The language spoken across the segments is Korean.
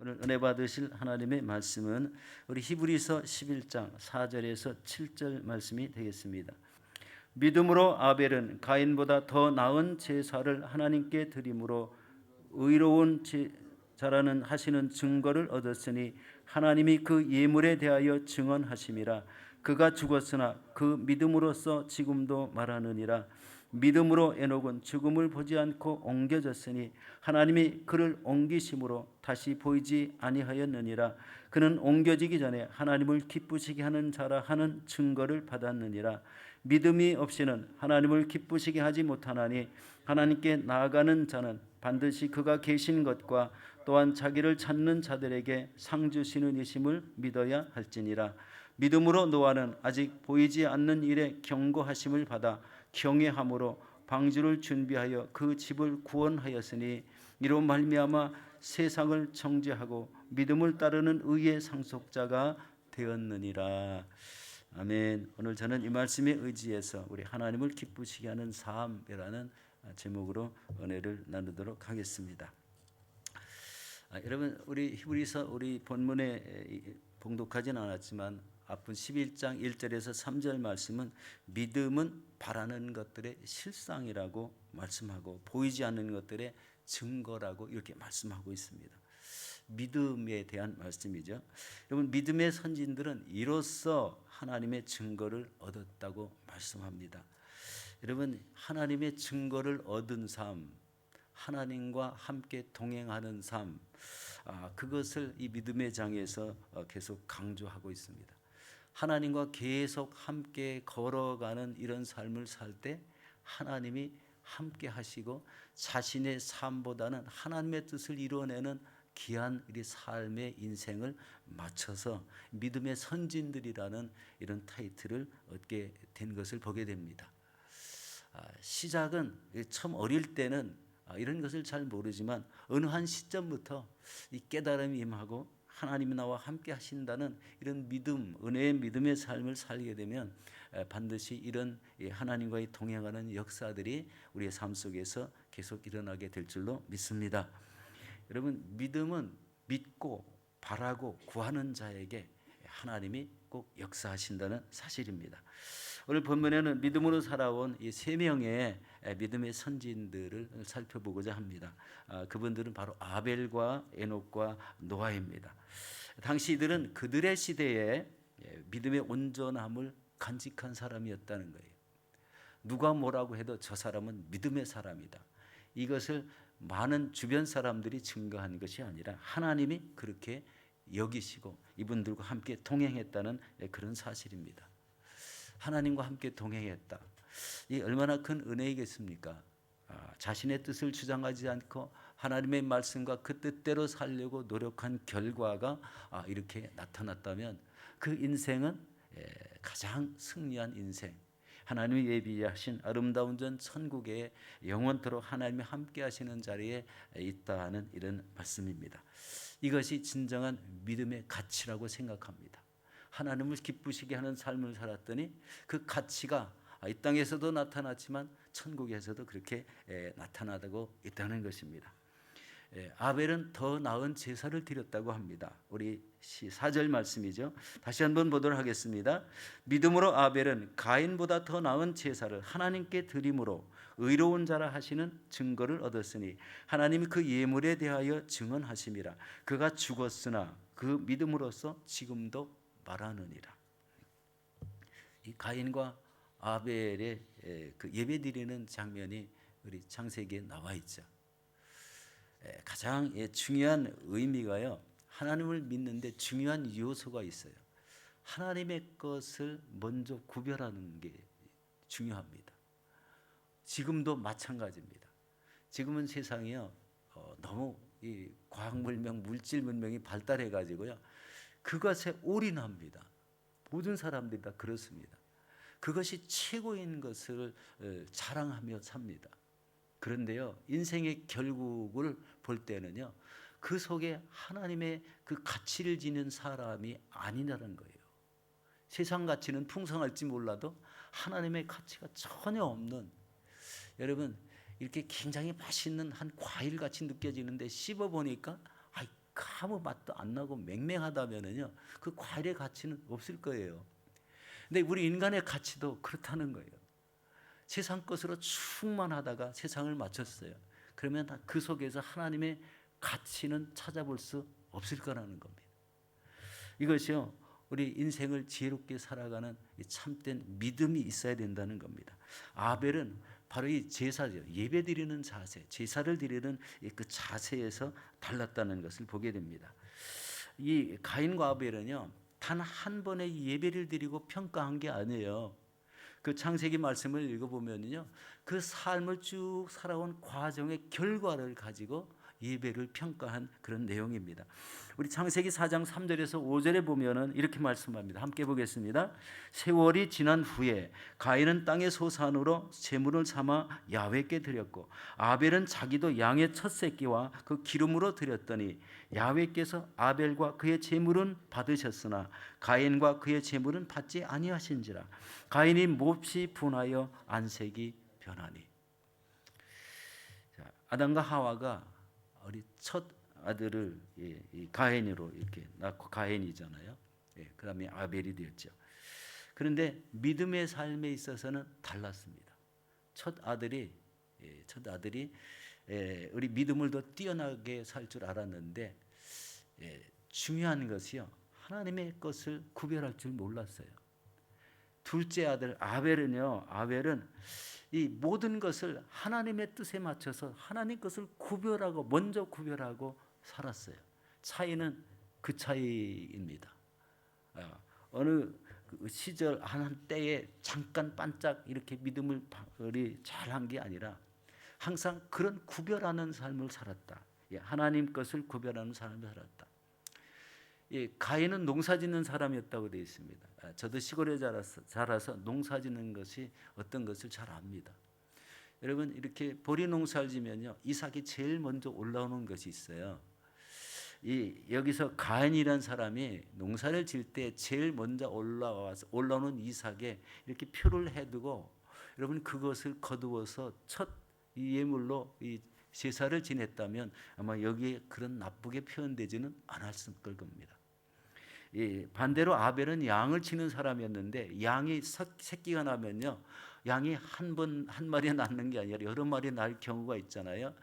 오늘 은혜 받으실 하나님의 말씀은 우리 히브리서 11장 4절에서 7절 말씀이 되겠습니다. 믿음으로 아벨은 가인보다 더 나은 제사를 하나님께 드림으로 의로운 자라는 하시는 증거를 얻었으니 하나님이 그 예물에 대하여 증언하심이라. 그가 죽었으나 그 믿음으로써 지금도 말하느니라. 믿음으로 에녹은 죽음을 보지 않고 옮겨졌으니 하나님이 그를 옮기심으로 다시 보이지 아니하였느니라. 그는 옮겨지기 전에 하나님을 기쁘시게 하는 자라 하는 증거를 받았느니라. 믿음이 없이는 하나님을 기쁘시게 하지 못하나니 하나님께 나아가는 자는 반드시 그가 계신 것과 또한 자기를 찾는 자들에게 상 주시는 이심을 믿어야 할지니라. 믿음으로 노아는 아직 보이지 않는 일에 경고하심을 받아 경외함으로 방주를 준비하여 그 집을 구원하였으니 이로 말미암아 세상을 정죄하고 믿음을 따르는 의의 상속자가 되었느니라. 아멘. 오늘 저는 이 말씀에 의지해서 우리 하나님을 기쁘시게 하는 삶이라는 제목으로 은혜를 나누도록 하겠습니다. 여러분, 우리 히브리서 우리 본문에 봉독하진 않았지만 앞분 11장 1절에서 3절 말씀은 믿음은 바라는 것들의 실상이라고 말씀하고 보이지 않는 것들의 증거라고 이렇게 말씀하고 있습니다. 믿음에 대한 말씀이죠. 여러분, 믿음의 선진들은 이로써 하나님의 증거를 얻었다고 말씀합니다. 여러분, 하나님의 증거를 얻은 삶, 하나님과 함께 동행하는 삶, 그것을 이 믿음의 장에서 계속 강조하고 있습니다. 하나님과 계속 함께 걸어가는 이런 삶을 살 때 하나님이 함께 하시고 자신의 삶보다는 하나님의 뜻을 이루어내는 귀한 우리 삶의 인생을 맞춰서 믿음의 선진들이라는 이런 타이틀을 얻게 된 것을 보게 됩니다. 시작은 처음 어릴 때는 이런 것을 잘 모르지만 어느 한 시점부터 이 깨달음이 임하고 하나님이 나와 함께 하신다는 이런 믿음, 은혜의 믿음의 삶을 살게 되면 반드시 이런 하나님과의 동행하는 역사들이 우리의 삶 속에서 계속 일어나게 될 줄로 믿습니다. 여러분, 믿음은 믿고 바라고 구하는 자에게 하나님이 꼭 역사하신다는 사실입니다. 오늘 본문에는 믿음으로 살아온 이 세 명의 믿음의 선진들을 살펴보고자 합니다. 그분들은 바로 아벨과 에녹과 노아입니다. 당시 이들은 그들의 시대에 믿음의 온전함을 간직한 사람이었다는 거예요. 누가 뭐라고 해도 저 사람은 믿음의 사람이다. 이것을 많은 주변 사람들이 증거한 것이 아니라 하나님이 그렇게 여기시고 이분들과 함께 동행했다는 그런 사실입니다. 하나님과 함께 동행했다. 이 얼마나 큰 은혜이겠습니까? 자신의 뜻을 주장하지 않고 하나님의 말씀과 그 뜻대로 살려고 노력한 결과가 이렇게 나타났다면 그 인생은 가장 승리한 인생, 하나님이 예비하신 아름다운 전 천국에 영원토록 하나님이 함께 하시는 자리에 있다는 이런 말씀입니다. 이것이 진정한 믿음의 가치라고 생각합니다. 하나님을 기쁘시게 하는 삶을 살았더니 그 가치가 이 땅에서도 나타났지만 천국에서도 그렇게 나타나고 있다는 것입니다. 아벨은 더 나은 제사를 드렸다고 합니다. 우리 4절 말씀이죠. 다시 한번 보도록 하겠습니다. 믿음으로 아벨은 가인보다 더 나은 제사를 하나님께 드림으로 의로운 자라 하시는 증거를 얻었으니 하나님이 그 예물에 대하여 증언하심이라. 그가 죽었으나 그 믿음으로써 지금도 말하느니라. 이 가인과 아벨의 그 예배드리는 장면이 우리 창세기에 나와 있죠. 가장 중요한 의미가요, 하나님을 믿는데 중요한 요소가 있어요. 하나님의 것을 먼저 구별하는 게 중요합니다. 지금도 마찬가지입니다. 지금은 세상이요, 너무 이 과학 문명, 물질 문명이 발달해 가지고요, 그것에 올인합니다. 모든 사람들이 다 그렇습니다. 그것이 최고인 것을 자랑하며 삽니다. 그런데요, 인생의 결국을 볼 때는요, 그 속에 하나님의 그 가치를 지닌 사람이 아니라는 거예요. 세상 가치는 풍성할지 몰라도 하나님의 가치가 전혀 없는, 여러분, 이렇게 굉장히 맛있는 한 과일같이 느껴지는데 씹어보니까 아무 맛도 안 나고 맹맹하다면은요, 그 과일의 가치는 없을 거예요. 근데 우리 인간의 가치도 그렇다는 거예요. 세상 것으로 충만하다가 세상을 마쳤어요. 그러면 그 속에서 하나님의 가치는 찾아볼 수 없을 거라는 겁니다. 이것이요, 우리 인생을 지혜롭게 살아가는 참된 믿음이 있어야 된다는 겁니다. 아벨은 바로 이 제사죠, 예배 드리는 자세, 제사를 드리는 그 자세에서 달랐다는 것을 보게 됩니다. 이 가인과 아벨은요, 단 한 번의 예배를 드리고 평가한 게 아니에요. 그 창세기 말씀을 읽어보면요, 그 삶을 쭉 살아온 과정의 결과를 가지고 예배를 평가한 그런 내용입니다. 우리 창세기 4장 3절에서 5절에 보면은 이렇게 말씀합니다. 함께 보겠습니다. 세월이 지난 후에 가인은 땅의 소산으로 제물을 삼아 야훼께 드렸고 아벨은 자기도 양의 첫 새끼와 그 기름으로 드렸더니 야훼께서 아벨과 그의 제물은 받으셨으나 가인과 그의 제물은 받지 아니하신지라. 가인이 몹시 분하여 안색이 변하니. 아담과 하와가 우리 첫 아들을 가인으로 이렇게 낳고 가인이잖아요. 그다음에 아벨이 되었죠. 그런데 믿음의 삶에 있어서는 달랐습니다. 첫 아들이 우리 믿음을 더 뛰어나게 살 줄 알았는데 중요한 것이요, 하나님의 것을 구별할 줄 몰랐어요. 둘째 아들 아벨은 이 모든 것을 하나님의 뜻에 맞춰서 하나님 것을 먼저 구별하고 살았어요. 차이는 그 차이입니다. 어느 시절 한 때에 잠깐 반짝 이렇게 믿음을 잘한 게 아니라 항상 그런 구별하는 삶을 살았다. 하나님 것을 구별하는 삶을 살았다. 가인은 농사짓는 사람이었다고 되어 있습니다. 저도 시골에 자라서 농사짓는 것이 어떤 것을 잘 압니다. 여러분, 이렇게 보리 농사를 지면요, 이삭이 제일 먼저 올라오는 것이 있어요. 여기서 가인이라는 사람이 농사를 질 때 제일 먼저 올라오는 이삭에 이렇게 표를 해두고, 여러분, 그것을 거두어서 첫 예물로 이 제사를 지냈다면 아마 여기에 그런 나쁘게 표현되지는 않았을 겁니다. 반대로 아벨은 양을 치는 사람이었는데 양이 새끼가 나면요, 양이 한 마리 낳는 게 아니라 여러 마리 낳을 경우가 있잖아요.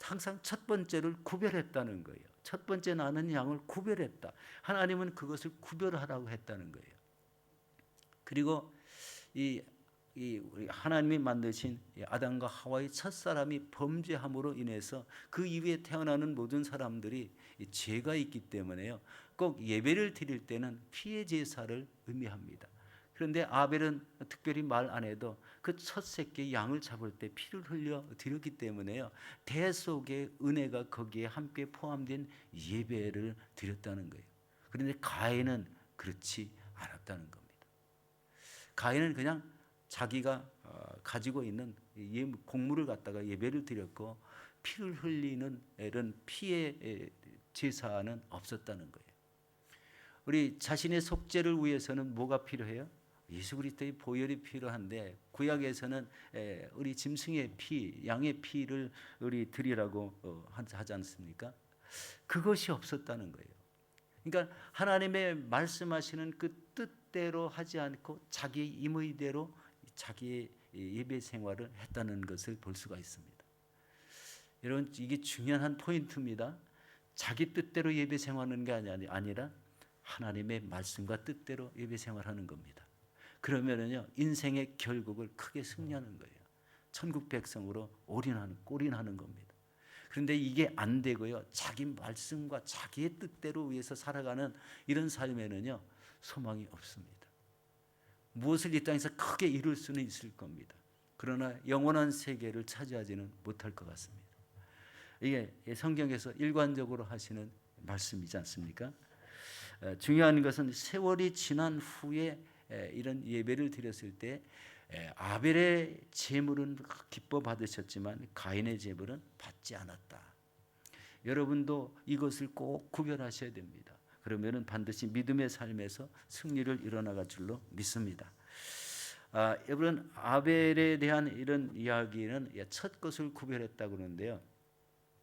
항상 첫 번째를 구별했다는 거예요. 첫 번째 나는 양을 구별했다. 하나님은 그것을 구별하라고 했다는 거예요. 그리고 우리 하나님이 만드신 아담과 하와의 첫 사람이 범죄함으로 인해서 그 이후에 태어나는 모든 사람들이 죄가 있기 때문에요, 꼭 예배를 드릴 때는 피의 제사를 의미합니다. 그런데 아벨은 특별히 말 안 해도 그 첫 새끼 양을 잡을 때 피를 흘려 드렸기 때문에요, 대속의 은혜가 거기에 함께 포함된 예배를 드렸다는 거예요. 그런데 가인은 그렇지 않았다는 겁니다. 가인은 그냥 자기가 가지고 있는 곡물을 갖다가 예배를 드렸고 피를 흘리는 이런 피의 제사는 없었다는 거예요. 우리 자신의 속죄를 위해서는 뭐가 필요해요? 예수 그리스도의 보혈이 필요한데, 구약에서는 우리 짐승의 피, 양의 피를 우리 드리라고 하지 않습니까? 그것이 없었다는 거예요. 그러니까 하나님의 말씀하시는 그 뜻대로 하지 않고 자기의 임의대로 자기의 예배 생활을 했다는 것을 볼 수가 있습니다. 여러분, 이게 중요한 한 포인트입니다. 자기 뜻대로 예배 생활하는 게 아니라 하나님의 말씀과 뜻대로 예배 생활하는 겁니다. 그러면은요, 인생의 결국을 크게 승리하는 거예요. 천국 백성으로 올인하는 겁니다. 그런데 이게 안 되고요, 자기 말씀과 자기의 뜻대로 위해서 살아가는 이런 삶에는요, 소망이 없습니다. 무엇을 이 땅에서 크게 이룰 수는 있을 겁니다. 그러나 영원한 세계를 차지하지는 못할 것 같습니다. 이게 성경에서 일관적으로 하시는 말씀이지 않습니까? 중요한 것은 세월이 지난 후에 이런 예배를 드렸을 때 아벨의 제물은 기뻐 받으셨지만 가인의 제물은 받지 않았다. 여러분도 이것을 꼭 구별하셔야 됩니다. 그러면은 반드시 믿음의 삶에서 승리를 이뤄나갈 줄로 믿습니다. 여러분, 아벨에 대한 이런 이야기는 첫 것을 구별했다고 그러는데요,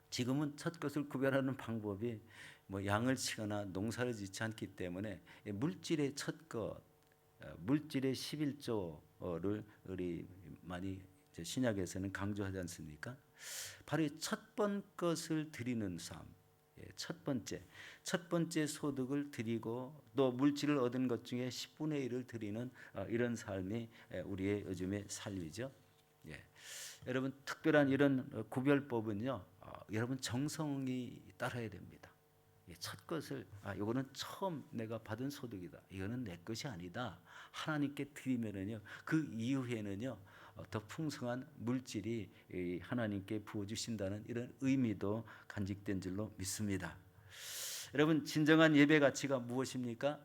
지금은 첫 것을 구별하는 방법이 뭐 양을 치거나 농사를 짓지 않기 때문에 물질의 첫 것, 물질의 11조를 우리 많이 이제 신약에서는 강조하지 않습니까? 바로 이 첫 번 것을 드리는 삶, 첫 번째 소득을 드리고 또 물질을 얻은 것 중에 10분의 1을 드리는 이런 삶이 우리의 요즘의 삶이죠. 예. 여러분 특별한 이런 구별법은요, 여러분 정성이 따라야 됩니다. 첫 것을 이거는 처음 내가 받은 소득이다. 이거는 내 것이 아니다. 하나님께 드리면은요, 그 이후에는요 더 풍성한 물질이 하나님께 부어 주신다는 이런 의미도 간직된 줄로 믿습니다. 여러분 진정한 예배 가치가 무엇입니까?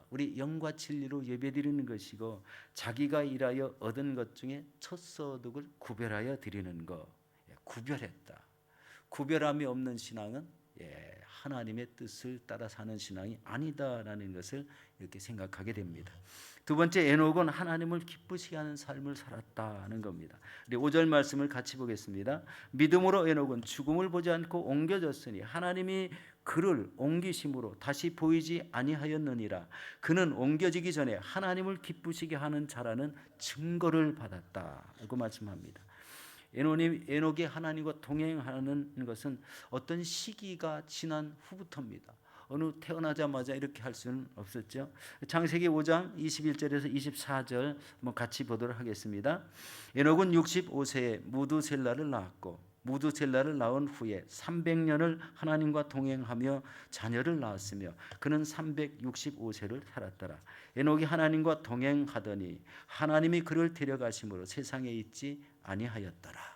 우리 영과 진리로 예배드리는 것이고 자기가 일하여 얻은 것 중에 첫 소득을 구별하여 드리는 것. 구별했다. 구별함이 없는 신앙은 하나님의 뜻을 따라 사는 신앙이 아니다라는 것을 이렇게 생각하게 됩니다. 두 번째, 에녹은 하나님을 기쁘시게 하는 삶을 살았다는 겁니다. 우리 5절 말씀을 같이 보겠습니다. 믿음으로 에녹은 죽음을 보지 않고 옮겨졌으니 하나님이 그를 옮기심으로 다시 보이지 아니하였느니라. 그는 옮겨지기 전에 하나님을 기쁘시게 하는 자라는 증거를 받았다고 말씀합니다. 에녹이 하나님과 동행하는 것은 어떤 시기가 지난 후부터입니다. 어느 태어나자마자 이렇게 할 수는 없었죠. 창세기 5장 21절에서 24절 한번 같이 보도록 하겠습니다. 에녹은 65세에 무두셀라를 낳았고 무두셀라를 낳은 후에 300년을 하나님과 동행하며 자녀를 낳았으며 그는 365세를 살았더라. 에녹이 하나님과 동행하더니 하나님이 그를 데려가심으로 세상에 있지 아니하였더라.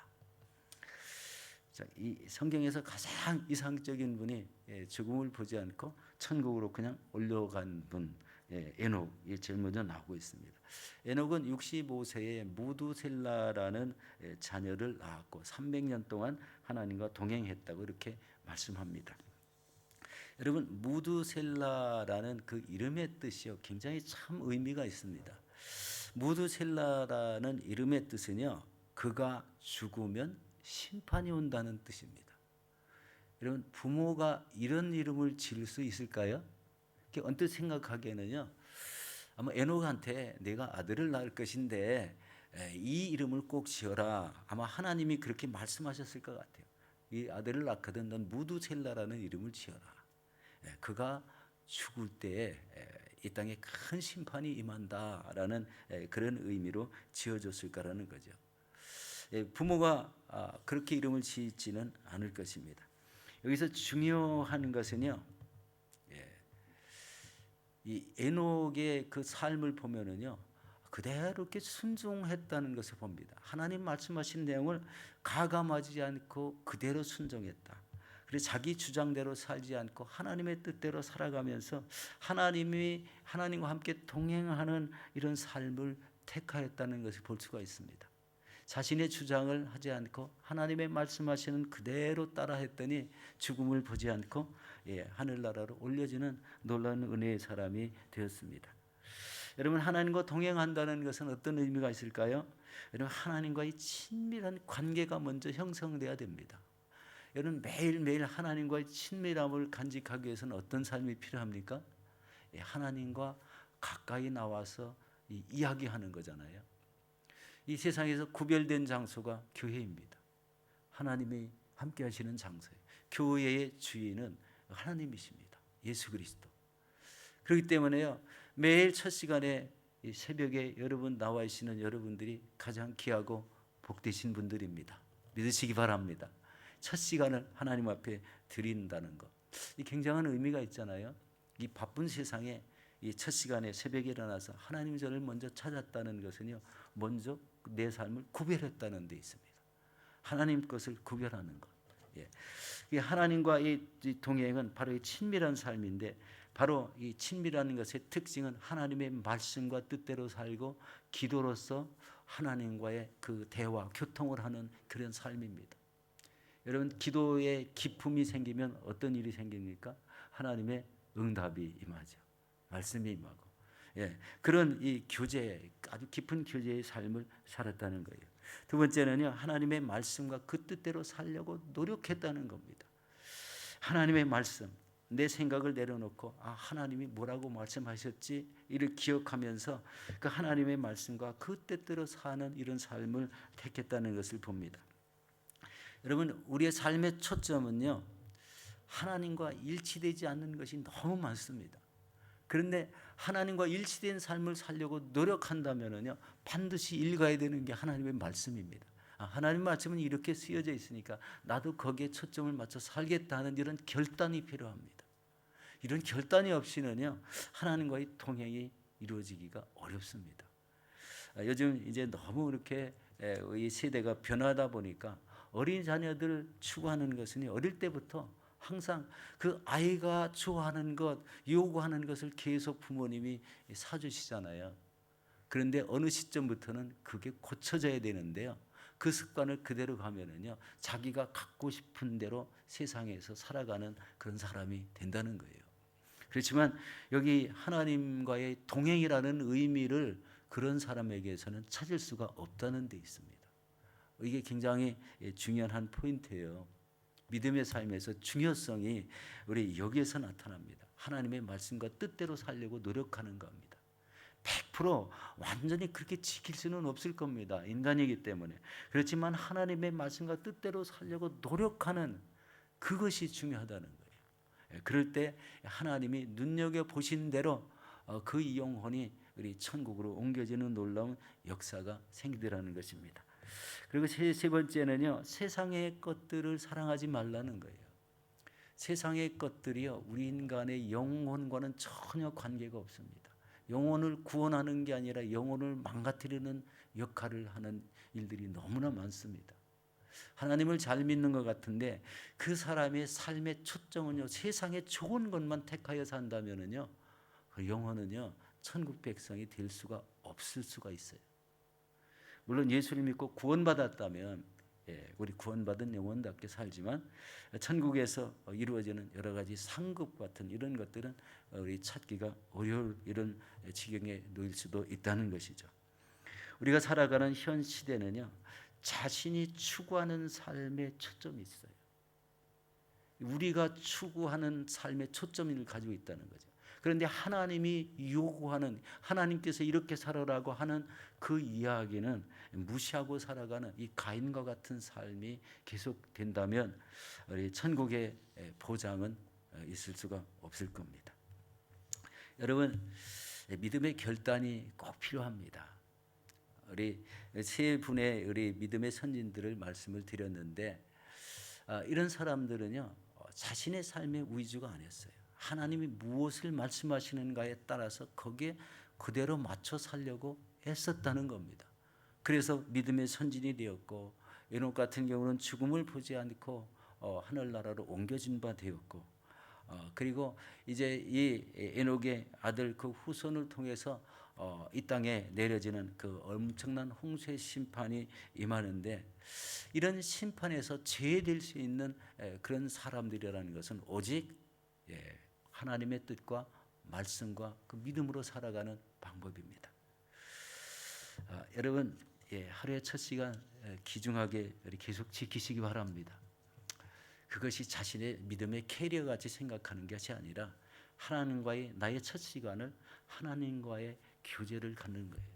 이 성경에서 가장 이상적인 분이 죽음을 보지 않고 천국으로 그냥 올려간 분, 에녹이 제일 먼저 나오고 있습니다. 에녹은 65세에 무두셀라라는 자녀를 낳았고 300년 동안 하나님과 동행했다고 이렇게 말씀합니다. 여러분 무두셀라라는 그 이름의 뜻이요 굉장히 참 의미가 있습니다. 무두셀라라는 이름의 뜻은요, 그가 죽으면 심판이 온다는 뜻입니다. 여러분 부모가 이런 이름을 지을 수 있을까요? 언뜻 생각하기에는요, 아마 에녹한테 내가 아들을 낳을 것인데 이 이름을 꼭 지어라. 아마 하나님이 그렇게 말씀하셨을 것 같아요. 이 아들을 낳거든 넌 무두셀라라는 이름을 지어라. 그가 죽을 때에 이 땅에 큰 심판이 임한다라는 그런 의미로 지어줬을 거라는 거죠. 부모가 그렇게 이름을 짓지는 않을 것입니다. 여기서 중요한 것은요, 이 에녹의 그 삶을 보면은요, 그대로 이렇게 순종했다는 것을 봅니다. 하나님 말씀하신 내용을 가감하지 않고 그대로 순종했다. 그래서 자기 주장대로 살지 않고 하나님의 뜻대로 살아가면서 하나님과 함께 동행하는 이런 삶을 택하였다는 것을 볼 수가 있습니다. 자신의 주장을 하지 않고 하나님의 말씀하시는 그대로 따라했더니 죽음을 보지 않고 하늘나라로 올려지는 놀라운 은혜의 사람이 되었습니다. 여러분 하나님과 동행한다는 것은 어떤 의미가 있을까요? 여러분 하나님과의 친밀한 관계가 먼저 형성돼야 됩니다. 여러분 매일매일 하나님과의 친밀함을 간직하기 위해서는 어떤 삶이 필요합니까? 하나님과 가까이 나와서 이야기하는 거잖아요. 이 세상에서 구별된 장소가 교회입니다. 하나님이 함께 하시는 장소예요. 교회의 주인은 하나님이십니다. 예수 그리스도. 그렇기 때문에요, 매일 첫 시간에 이 새벽에 여러분 나와 계시는 여러분들이 가장 귀하고 복되신 분들입니다. 믿으시기 바랍니다. 첫 시간을 하나님 앞에 드린다는 것, 이 굉장한 의미가 있잖아요. 이 바쁜 세상에 이 첫 시간에 새벽에 일어나서 하나님 저를 먼저 찾았다는 것은요, 먼저 내 삶을 구별했다는 데 있습니다. 하나님 것을 구별하는 것. 이 하나님과 이 동행은 바로 이 친밀한 삶인데, 바로 이 친밀한 것의 특징은 하나님의 말씀과 뜻대로 살고 기도로서 하나님과의 그 대화, 교통을 하는 그런 삶입니다. 여러분 기도에 기품이 생기면 어떤 일이 생깁니까? 하나님의 응답이 임하죠. 말씀이 임하고. 그런 이 교제, 아주 깊은 교제의 삶을 살았다는 거예요. 두 번째는요, 하나님의 말씀과 그 뜻대로 살려고 노력했다는 겁니다. 하나님의 말씀, 내 생각을 내려놓고 하나님이 뭐라고 말씀하셨지 이를 기억하면서 그 하나님의 말씀과 그 뜻대로 사는 이런 삶을 택했다는 것을 봅니다. 여러분, 우리의 삶의 초점은요, 하나님과 일치되지 않는 것이 너무 많습니다. 그런데 하나님과 일치된 삶을 살려고 노력한다면요, 반드시 읽어야 되는 게 하나님의 말씀입니다. 하나님 말씀은 이렇게 쓰여져 있으니까 나도 거기에 초점을 맞춰 살겠다는 이런 결단이 필요합니다. 이런 결단이 없이는요, 하나님과의 동행이 이루어지기가 어렵습니다. 요즘 이제 너무 이렇게 이 세대가 변하다 보니까 어린 자녀들 추구하는 것은 어릴 때부터 항상 그 아이가 좋아하는 것, 요구하는 것을 계속 부모님이 사주시잖아요. 그런데 어느 시점부터는 그게 고쳐져야 되는데요. 그 습관을 그대로 가면은요, 자기가 갖고 싶은 대로 세상에서 살아가는 그런 사람이 된다는 거예요. 그렇지만 여기 하나님과의 동행이라는 의미를 그런 사람에게서는 찾을 수가 없다는 데 있습니다. 이게 굉장히 중요한 한 포인트예요. 믿음의 삶에서 중요성이 우리 여기에서 나타납니다. 하나님의 말씀과 뜻대로 살려고 노력하는 겁니다. 100% 완전히 그렇게 지킬 수는 없을 겁니다. 인간이기 때문에. 그렇지만 하나님의 말씀과 뜻대로 살려고 노력하는 그것이 중요하다는 거예요. 그럴 때 하나님이 눈여겨보신 대로 그 영혼이 우리 천국으로 옮겨지는 놀라운 역사가 생기더라는 것입니다. 그리고 세 번째는요, 세상의 것들을 사랑하지 말라는 거예요. 세상의 것들이요, 우리 인간의 영혼과는 전혀 관계가 없습니다. 영혼을 구원하는 게 아니라 영혼을 망가뜨리는 역할을 하는 일들이 너무나 많습니다. 하나님을 잘 믿는 것 같은데 그 사람의 삶의 초점은요, 세상의 좋은 것만 택하여 산다면은요, 그 영혼은요, 천국 백성이 될 수가 없을 수가 있어요. 물론 예수를 믿고 구원받았다면 우리 구원받은 영혼답게 살지만 천국에서 이루어지는 여러 가지 상급 같은 이런 것들은 우리 찾기가 어려울 이런 지경에 놓일 수도 있다는 것이죠. 우리가 살아가는 현 시대는요, 자신이 추구하는 삶에 초점이 있어요. 우리가 추구하는 삶의 초점을 가지고 있다는 거죠. 그런데 하나님이 요구하는, 하나님께서 이렇게 살아라고 하는 그 이야기는 무시하고 살아가는 이 가인과 같은 삶이 계속된다면 우리 천국의 보장은 있을 수가 없을 겁니다. 여러분, 믿음의 결단이 꼭 필요합니다. 우리 세 분의 우리 믿음의 선진들을 말씀을 드렸는데 이런 사람들은요, 자신의 삶의 위주가 아니었어요. 하나님이 무엇을 말씀하시는가에 따라서 거기에 그대로 맞춰 살려고 애썼다는 겁니다. 그래서 믿음의 선진이 되었고, 에녹 같은 경우는 죽음을 보지 않고 하늘나라로 옮겨진 바 되었고, 그리고 이제 이 에녹의 아들 그 후손을 통해서 이 땅에 내려지는 그 엄청난 홍수의 심판이 임하는데, 이런 심판에서 제외될 수 있는 그런 사람들이라는 것은 오직 하나님의 뜻과 말씀과 그 믿음으로 살아가는 방법입니다. 여러분, 하루의 첫 시간 귀중하게 계속 지키시기 바랍니다. 그것이 자신의 믿음의 캐리어 같이 생각하는 것이 아니라 하나님과의 나의 첫 시간을 하나님과의 교제를 갖는 거예요.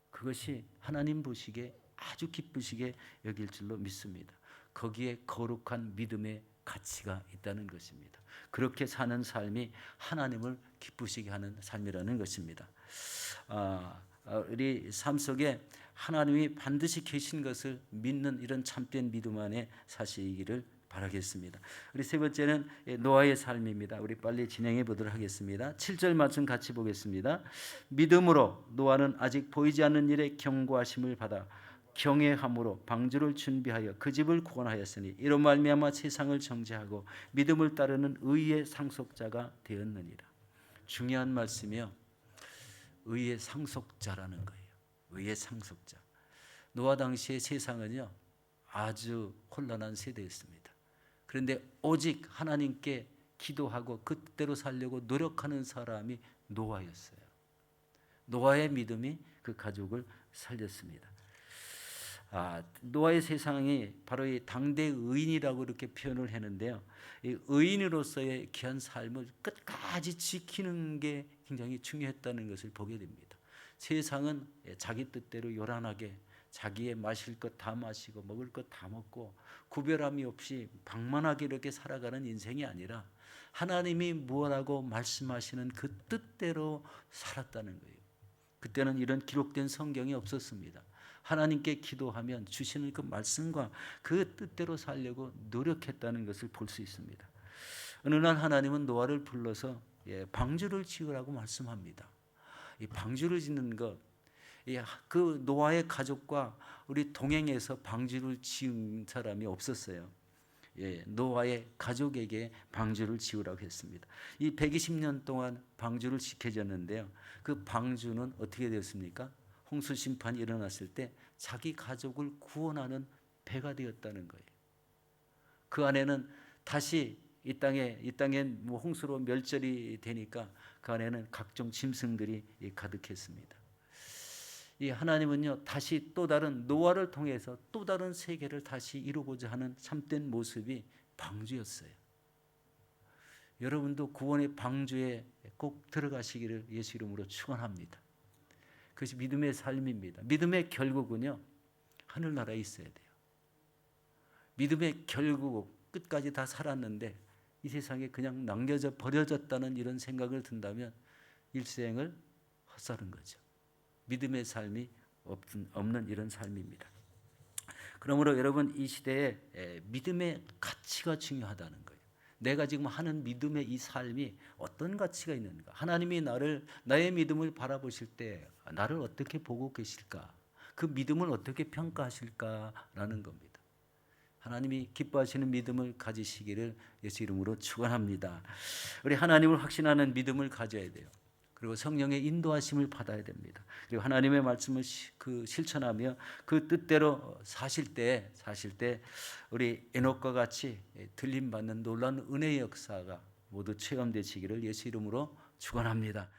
그것이 하나님 보시기에 아주 기쁘시게 여길 줄로 믿습니다. 거기에 거룩한 믿음의 가치가 있다는 것입니다. 그렇게 사는 삶이 하나님을 기쁘시게 하는 삶이라는 것입니다. 우리 삶 속에 하나님이 반드시 계신 것을 믿는 이런 참된 믿음 안에 사시기를 바라겠습니다. 우리 세 번째는 노아의 삶입니다. 우리 빨리 진행해 보도록 하겠습니다. 7절 말씀 같이 보겠습니다. 믿음으로 노아는 아직 보이지 않는 일에 경고하심을 받아 경외함으로 방주를 준비하여 그 집을 구원하였으니 이로 말미암아 세상을 정죄하고 믿음을 따르는 의의 상속자가 되었느니라. 중요한 말씀이요, 의의 상속자라는 거예요. 의의 상속자. 노아 당시의 세상은요, 아주 혼란한 세대였습니다. 그런데 오직 하나님께 기도하고 그대로 살려고 노력하는 사람이 노아였어요. 노아의 믿음이 그 가족을 살렸습니다. 노아의 세상이 바로 이 당대 의인이라고 이렇게 표현을 했는데요. 이 의인으로서의 귀한 삶을 끝까지 지키는 게 굉장히 중요했다는 것을 보게 됩니다. 세상은 자기 뜻대로 요란하게 자기의 마실 것 다 마시고 먹을 것 다 먹고 구별함이 없이 방만하게 이렇게 살아가는 인생이 아니라 하나님이 무엇라고 말씀하시는 그 뜻대로 살았다는 거예요. 그때는 이런 기록된 성경이 없었습니다. 하나님께 기도하면 주시는 그 말씀과 그 뜻대로 살려고 노력했다는 것을 볼 수 있습니다. 어느 날 하나님은 노아를 불러서 방주를 지으라고 말씀합니다. 이 방주를 짓는 것, 그 노아의 가족과 우리 동행해서 방주를 지은 사람이 없었어요. 노아의 가족에게 방주를 지으라고 했습니다. 이 120년 동안 방주를 지켜졌는데요. 그 방주는 어떻게 되었습니까? 홍수 심판이 일어났을 때 자기 가족을 구원하는 배가 되었다는 거예요. 그 안에는 다시 이 땅에 뭐 홍수로 멸절이 되니까 그 안에는 각종 짐승들이 가득했습니다. 이 하나님은요, 다시 또 다른 노아를 통해서 또 다른 세계를 다시 이루고자 하는 참된 모습이 방주였어요. 여러분도 구원의 방주에 꼭 들어가시기를 예수 이름으로 축원합니다. 그것이 믿음의 삶입니다. 믿음의 결국은요, 하늘나라에 있어야 돼요. 믿음의 결국 끝까지 다 살았는데 이 세상에 그냥 남겨져 버려졌다는 이런 생각을 든다면 일생을 헛살은 거죠. 믿음의 삶이 없는 이런 삶입니다. 그러므로 여러분, 이 시대에 믿음의 가치가 중요하다는 거예요. 내가 지금 하는 믿음의 이 삶이 어떤 가치가 있는가? 하나님이 나의 믿음을 바라보실 때 나를 어떻게 보고 계실까? 그 믿음을 어떻게 평가하실까라는 겁니다. 하나님이 기뻐하시는 믿음을 가지시기를 예수 이름으로 축원합니다. 우리 하나님을 확신하는 믿음을 가져야 돼요. 그리고 성령의 인도하심을 받아야 됩니다. 그리고 하나님의 말씀을 실천하며 그 뜻대로 사실 때 우리 에녹과 같이 들림 받는 놀라운 은혜의 역사가 모두 체험되시기를 예수 이름으로 축원합니다.